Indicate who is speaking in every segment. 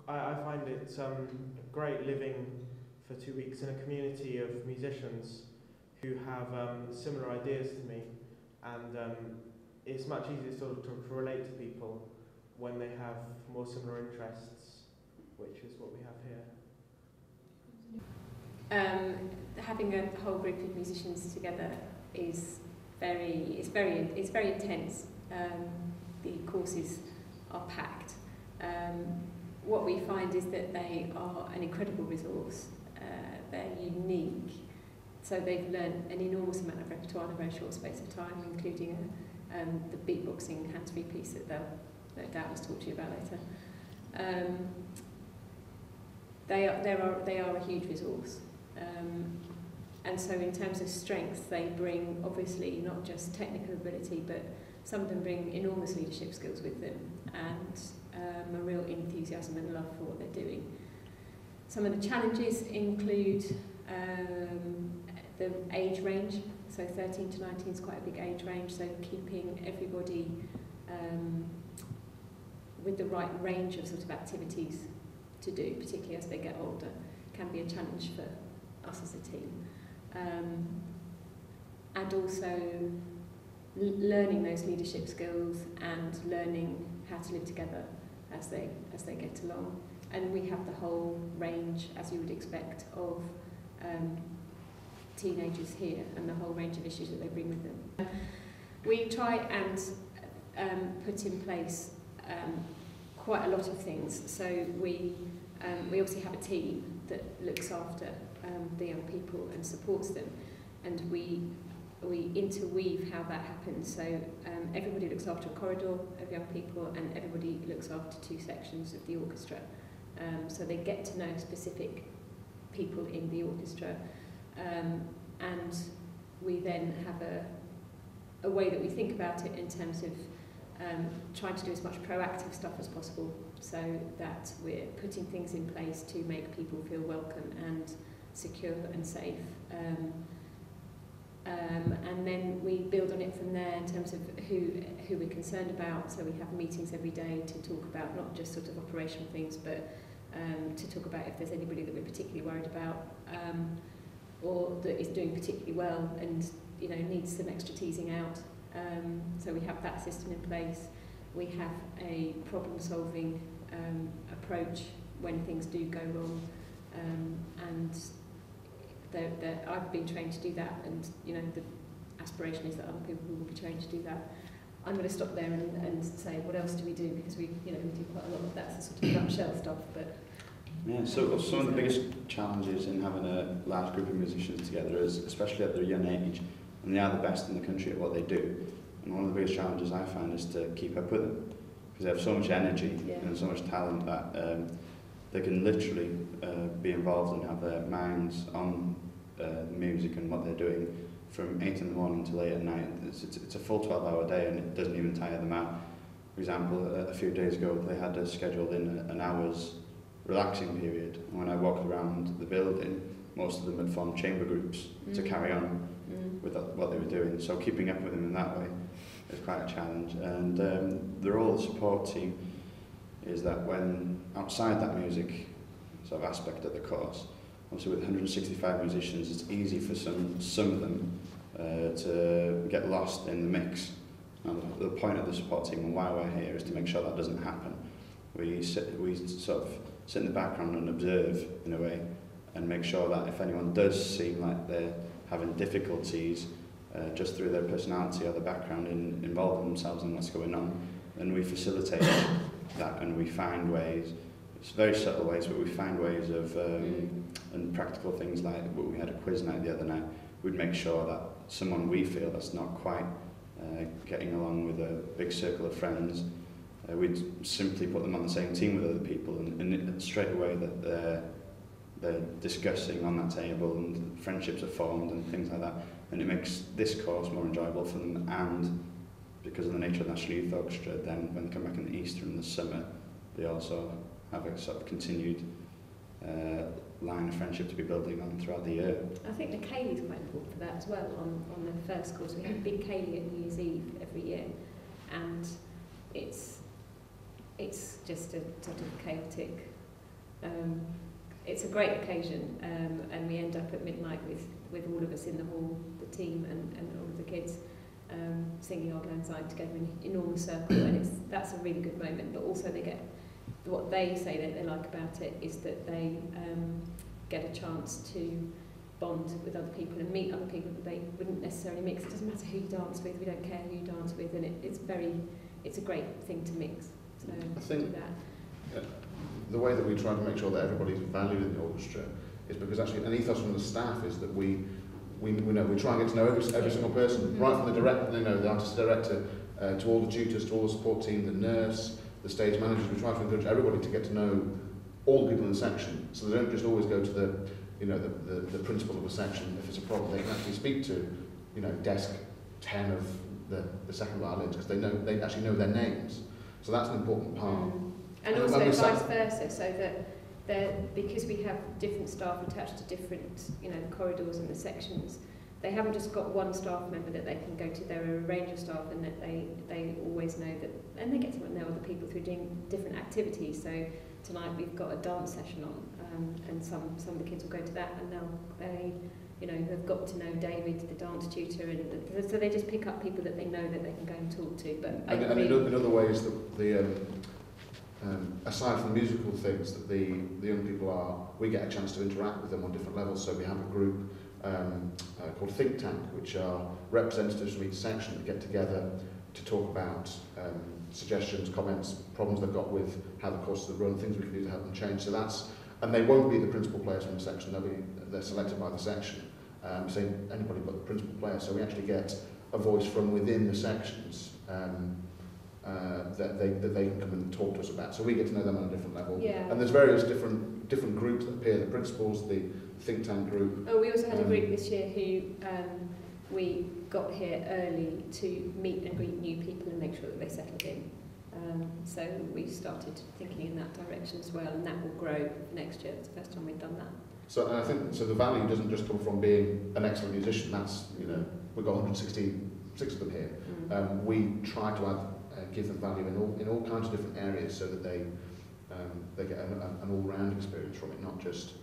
Speaker 1: I find it great living for 2 weeks in a community of musicians who have similar ideas to me, and it's much easier sort of to relate to people when they have more similar interests, which is what we have here.
Speaker 2: Having a whole group of musicians together is very intense. The courses are packed. What we find is that they are an incredible resource. They're unique. So they've learned an enormous amount of repertoire in a very short space of time, including the beatboxing hands-free piece that they'll no doubt talk to you about later. They are a huge resource. And so in terms of strengths, they bring obviously not just technical ability, but some of them bring enormous leadership skills with them, and a real enthusiasm and love for what they're doing. Some of the challenges include the age range, so 13 to 19 is quite a big age range, so keeping everybody with the right range of sort of activities to do, particularly as they get older, can be a challenge for us as a team. And also learning those leadership skills and learning how to live together as they get along. And we have the whole range, as you would expect, of teenagers here and the whole range of issues that they bring with them. We try and put in place quite a lot of things. So we obviously have a team that looks after the young people and supports them, and we interweave how that happens. So everybody looks after a corridor of young people, and everybody looks after 2 sections of the orchestra. So they get to know specific people in the orchestra, and we then have a way that we think about it in terms of trying to do as much proactive stuff as possible, so that we're putting things in place to make people feel welcome and secure and safe. And then we build on it from there in terms of who we're concerned about. So we have meetings every day to talk about not just sort of operational things, but to talk about if there's anybody that we're particularly worried about, or that is doing particularly well and needs some extra teasing out. So we have that system in place. We have a problem-solving approach when things do go wrong, and I've been trained to do that, and the aspiration is that other people will be trained to do that. I'm going to stop there and say, what else do we do? Because we do quite a lot of that sort of nutshell stuff. But
Speaker 3: yeah, so some of the biggest challenges in having a large group of musicians together is, especially at their young age, and they are the best in the country at what they do. And one of the biggest challenges I find is to keep up with them, because they have so much energy and so much talent that they can literally be involved and have their minds on music and what they're doing from 8 in the morning till 8 at night. It's a full 12-hour day, and it doesn't even tire them out. For example, a few days ago they had scheduled in an hour's relaxing period, and when I walked around the building, most of them had formed chamber groups to carry on with what they were doing. So keeping up with them in that way is quite a challenge. And the role of the support team is that when outside that music sort of aspect of the course, obviously with 165 musicians, it's easy for some of them to get lost in the mix. And the point of the support team and why we're here is to make sure that doesn't happen. We sort of sit in the background and observe in a way, and make sure that if anyone does seem like they're having difficulties just through their personality or their background in involving themselves in what's going on, then we facilitate that, and we find ways. It's very subtle ways, but we find ways of and practical things like we had a quiz night the other night. We'd make sure that someone we feel that's not quite getting along with a big circle of friends, we'd simply put them on the same team with other people, and straight away that they're discussing on that table, and friendships are formed and things like that, and it makes this course more enjoyable for them. And because of the nature of the National Youth Orchestra, then when they come back in the Easter and the summer, they also have a sort of continued line of friendship to be building on throughout the year.
Speaker 2: I think the Ceilidh is quite important for that as well. On the first course, we have a big Ceilidh at New Year's Eve every year, and it's just a sort of chaotic It's a great occasion, and we end up at midnight with all of us in the hall, the team and all of the kids, singing Auld Lang Syne together in an enormous circle, and that's a really good moment. But also they get, what they say that they like about it is that they get a chance to bond with other people and meet other people that they wouldn't necessarily mix. It doesn't matter who you dance with, we don't care who you dance with, and it's a great thing to mix. So
Speaker 4: I think
Speaker 2: do that.
Speaker 4: The way that we try to make sure that everybody's valued in the orchestra is because actually an ethos from the staff is that we try and get to know every single person, right from the director, the artist director, to all the tutors, to all the support team, the nurse, the stage managers. We try to encourage everybody to get to know all the people in the section, so they don't just always go to the principal of a section. If it's a problem, they can actually speak to desk 10 of the second violins, because they actually know their names. So that's an important part.
Speaker 2: And also vice versa, so that because we have different staff attached to different corridors and the sections, they haven't just got one staff member that they can go to. There are a range of staff, and that they always know that, and they get to know other people through doing different activities. So tonight we've got a dance session on, and some of the kids will go to that, and they have got to know David, the dance tutor, and so they just pick up people that they know that they can go and talk to. But
Speaker 4: and in other ways, the aside from the musical things that the young people are, we get a chance to interact with them on different levels. So we have a group called Think Tank, which are representatives from each section that get together to talk about suggestions, comments, problems they've got with how the courses are run, things we can do to help them change. So that's, and they won't be the principal players from the section, they're selected by the section, saying anybody but the principal player. So we actually get a voice from within the sections that they can come and talk to us about. So we get to know them on a different level.
Speaker 2: Yeah.
Speaker 4: And there's various different groups that appear, the principals, the think tank group.
Speaker 2: Oh, we also had a group this year who we got here early to meet and greet new people and make sure that they settled in. So we started thinking in that direction as well, and that will grow next year. It's the first time we've done that.
Speaker 4: So I think the value doesn't just come from being an excellent musician. That's we've got 166 of them here. We try to give them value in all kinds of different areas, so that they get an all-round experience from it, not just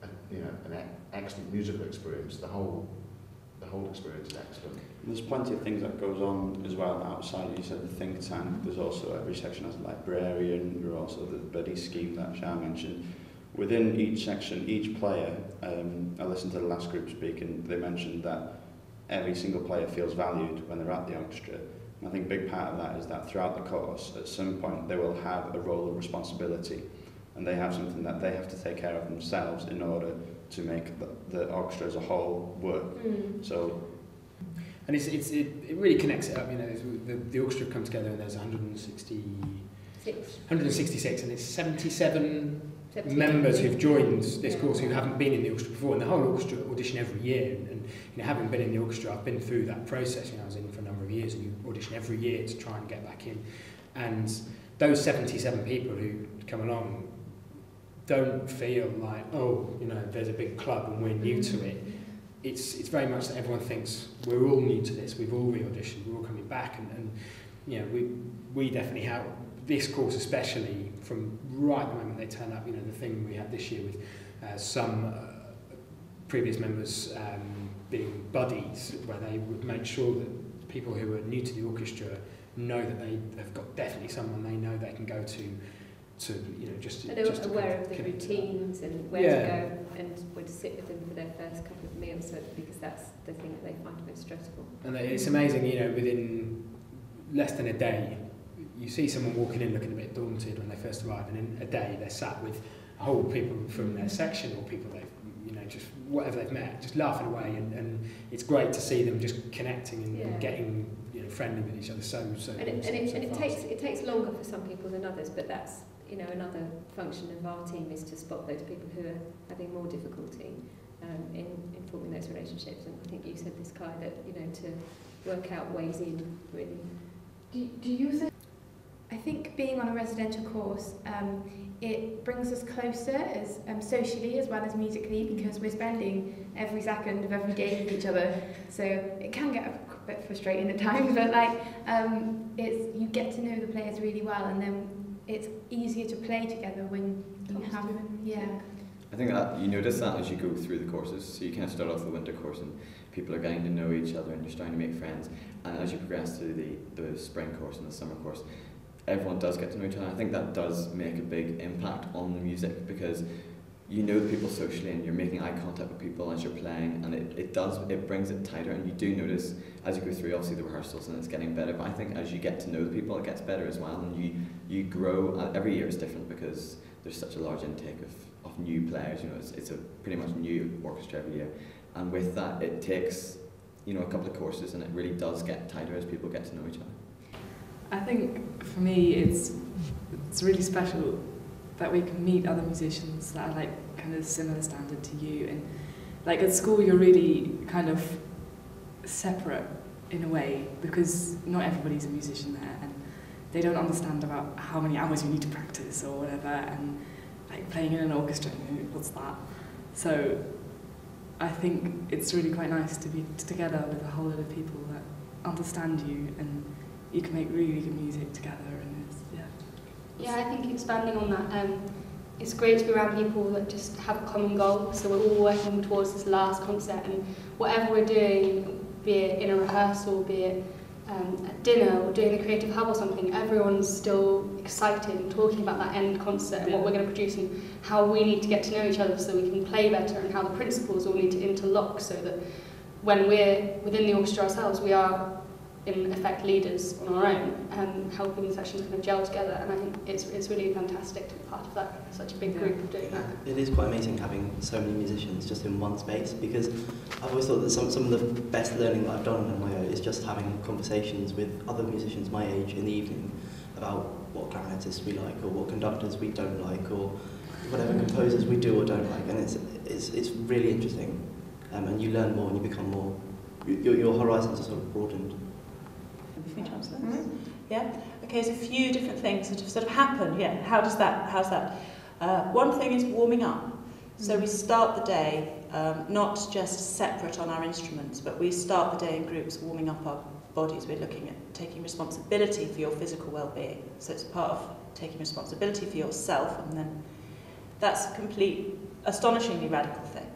Speaker 4: an excellent musical experience. The whole experience is excellent.
Speaker 3: There's plenty of things that goes on as well outside. You said the think tank. There's also, every section has a librarian. There's also the buddy scheme that Shah mentioned. Within each section, each player, I listened to the last group speak, and they mentioned that every single player feels valued when they're at the orchestra. And I think a big part of that is that throughout the course, at some point, they will have a role of responsibility, and they have something that they have to take care of themselves in order to make the orchestra as a whole work. So,
Speaker 5: and it really connects it up. The orchestra come together, and there's 166, and it's 77 members who've joined this course who haven't been in the orchestra before, and the whole orchestra audition every year. And having been in the orchestra, I've been through that process. I was in for a number of years, and you audition every year to try and get back in. And those 77 people who come along don't feel like, there's a big club and we're new to it. It's very much that everyone thinks we're all new to this. We've all re-auditioned. We're all coming back, and we definitely have this course, especially from right the moment they turn up. The thing we had this year with some previous members being buddies, where they would make sure that people who are new to the orchestra know that they've got definitely someone they know they can go to just aware of the routines and where to go, and would sit with them for their first couple of meals, because that's the thing that they find most stressful. And it's amazing, within less than a day, you see someone walking in looking a bit daunted when they first arrive, and in a day they're sat with a whole people from their section, or people they've just whatever they've met, just laughing away, and it's great to see them just connecting and getting friendly with each other. It
Speaker 2: takes longer for some people than others, but that's another function of our team is to spot those people who are having more difficulty in forming those relationships. And I think you said this, Kai, that to work out ways in, really.
Speaker 6: Do you think? I think being on a residential course, it brings us closer as socially as well as musically, because we're spending every second of every day with each other. So it can get a bit frustrating at times, but you get to know the players really well, and then it's easier to play together when you have, yeah.
Speaker 7: I think that you notice that as you go through the courses. So you kind of start off the winter course and people are getting to know each other and you're starting to make friends. And as you progress through the spring course and the summer course, everyone does get to know each other. I think that does make a big impact on the music because you know the people socially and you're making eye contact with people as you're playing, and it brings it tighter. And you do notice as you go through obviously the rehearsals and it's getting better, but I think as you get to know the people it gets better as well, and you grow. Every year is different because there's such a large intake of new players. You know, it's a pretty much new orchestra every year, and with that it takes, you know, a couple of courses and it really does get tighter as people get to know each other.
Speaker 8: I think for me it's really special that we can meet other musicians that are like kind of similar standard to you, and like at school you're really kind of separate in a way because not everybody's a musician there and they don't understand about how many hours you need to practice or whatever, and like playing in an orchestra, what's that? So I think it's really quite nice to be together with a whole lot of people that understand you and you can make really good music together, and it's,
Speaker 9: yeah, I think expanding on that, it's great to be around people that just have a common goal, so we're all working towards this last concert, and whatever we're doing, be it in a rehearsal, be it at dinner or doing the Creative Hub or something, everyone's still excited and talking about that end concert and what we're going to produce and how we need to get to know each other so we can play better, and how the principals all need to interlock so that when we're within the orchestra ourselves, we are in effect leaders on our own and helping the sections kind of gel together, and I think it's really fantastic to be part of that, such a big group of doing that.
Speaker 10: It is quite amazing having so many musicians just in one space, because I've always thought that some of the best learning that I've done on my own is just having conversations with other musicians my age in the evening about what clarinetists we like or what conductors we don't like or whatever composers we do or don't like, and it's really interesting, and you learn more and you become more, your horizons are sort of broadened.
Speaker 11: Yeah. Okay. There's a few different things that have sort of happened. Yeah. How's that? One thing is warming up. So we start the day not just separate on our instruments, but we start the day in groups warming up our bodies. We're looking at taking responsibility for your physical well-being. So it's part of taking responsibility for yourself, and then that's a complete, astonishingly radical thing.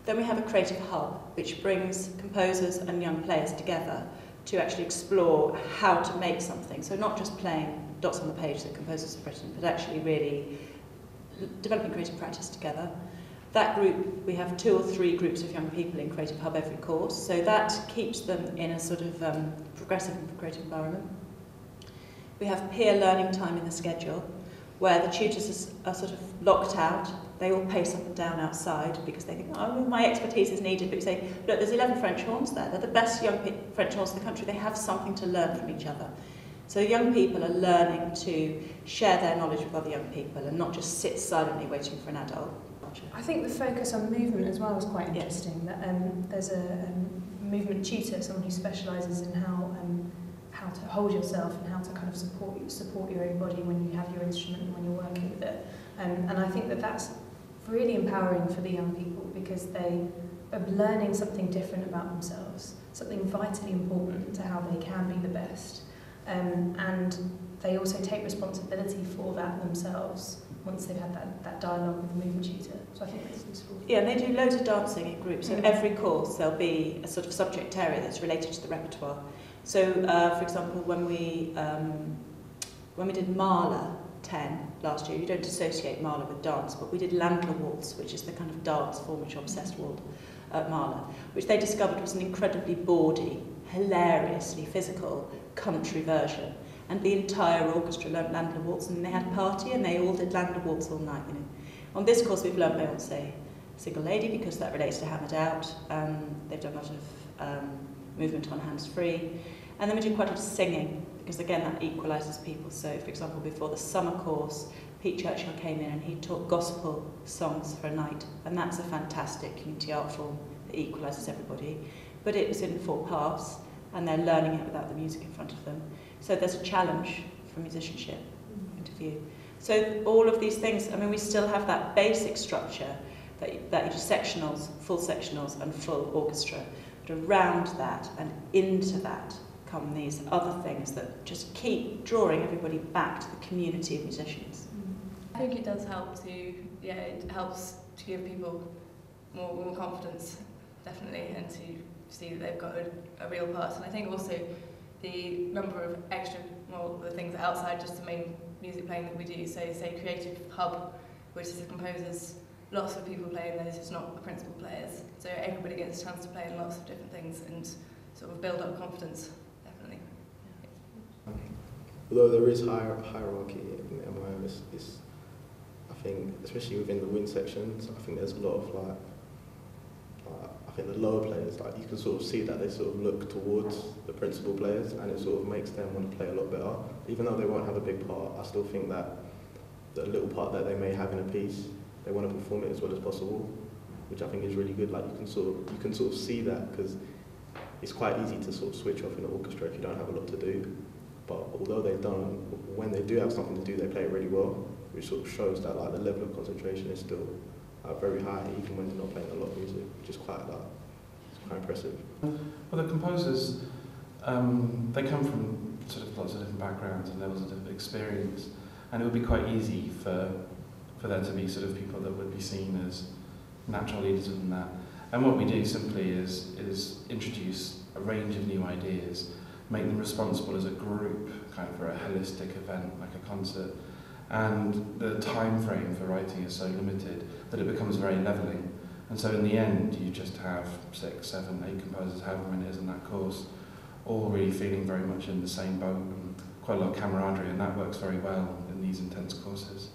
Speaker 11: Then we have a creative hub, which brings composers and young players together to actually explore how to make something. So not just playing dots on the page that composers have written, but actually really developing creative practice together. That group, we have 2 or 3 groups of young people in Creative Hub every course, so that keeps them in a sort of progressive and creative environment. We have peer learning time in the schedule, where the tutors are sort of locked out. They all pace up and down outside because they think, oh, my expertise is needed. But you say, look, there's 11 French horns there. They're the best young French horns in the country. They have something to learn from each other. So young people are learning to share their knowledge with other young people and not just sit silently waiting for an adult.
Speaker 12: I think the focus on movement as well is quite interesting. That there's a movement tutor, someone who specialises in how to hold yourself and how to kind of support your own body when you have your instrument and when you're working with it. And I think that that's really empowering for the young people because they are learning something different about themselves, something vitally important to how they can be the best. And they also take responsibility for that themselves once they've had that dialogue with the movement tutor. So I think that's useful.
Speaker 11: Yeah, and they do loads of dancing in groups. So every course there'll be a sort of subject area that's related to the repertoire. So, for example, when we did Mahler 10 last year, you don't associate Mahler with dance, but we did Landler Waltz, which is the kind of dance form which obsessed Mahler, which they discovered was an incredibly bawdy, hilariously physical country version. And the entire orchestra learnt Landler Waltz, and they had a party, and they all did Landler Waltz all night. You know. On this course, we've learnt Beyoncé, Single Lady, because that relates to Hammered Out. They've done a lot of movement on Hands Free. And then we do quite a lot of singing, because again, that equalises people. So, for example, before the summer course, Pete Churchill came in and he taught gospel songs for a night. And that's a fantastic community art form that equalises everybody. But it was in 4 parts, and they're learning it without the music in front of them. So there's a challenge from musicianship point of view. So all of these things, I mean, we still have that basic structure that you do sectionals, and full orchestra. But around that and into that come these other things that just keep drawing everybody back to the community of musicians.
Speaker 13: I think it does help to, it helps to give people more confidence, definitely, and to see that they've got a real part. And I think also the number of extra, the things outside just the main music playing that we do, so say Creative Hub, which is the composers, lots of people playing those, it's not the principal players, so everybody gets a chance to play in lots of different things and sort of build up confidence, definitely.
Speaker 14: Although there is hierarchy in MIO, it's, I think, especially within the wind sections, I think there's a lot of I think the lower players, you can sort of see that they sort of look towards the principal players, and it sort of makes them want to play a lot better. Even though they won't have a big part, I still think that the little part that they may have in a piece, they want to perform it as well as possible, which I think is really good. Like you can sort of see that, because it's quite easy to sort of switch off in an orchestra if you don't have a lot to do. But although when they do have something to do, they play it really well, which sort of shows that like the level of concentration is still very high, even when they're not playing a lot of music, which is quite impressive.
Speaker 15: Well, the composers, they come from sort of lots of different backgrounds and levels of different experience, and it would be quite easy for there to be sort of people that would be seen as natural leaders within that. And what we do simply is introduce a range of new ideas, make them responsible as a group, kind of for a holistic event like a concert. And the time frame for writing is so limited that it becomes very levelling. And so in the end, you just have 6, 7, 8 composers, however many it is in that course, all really feeling very much in the same boat, and quite a lot of camaraderie, and that works very well in these intense courses.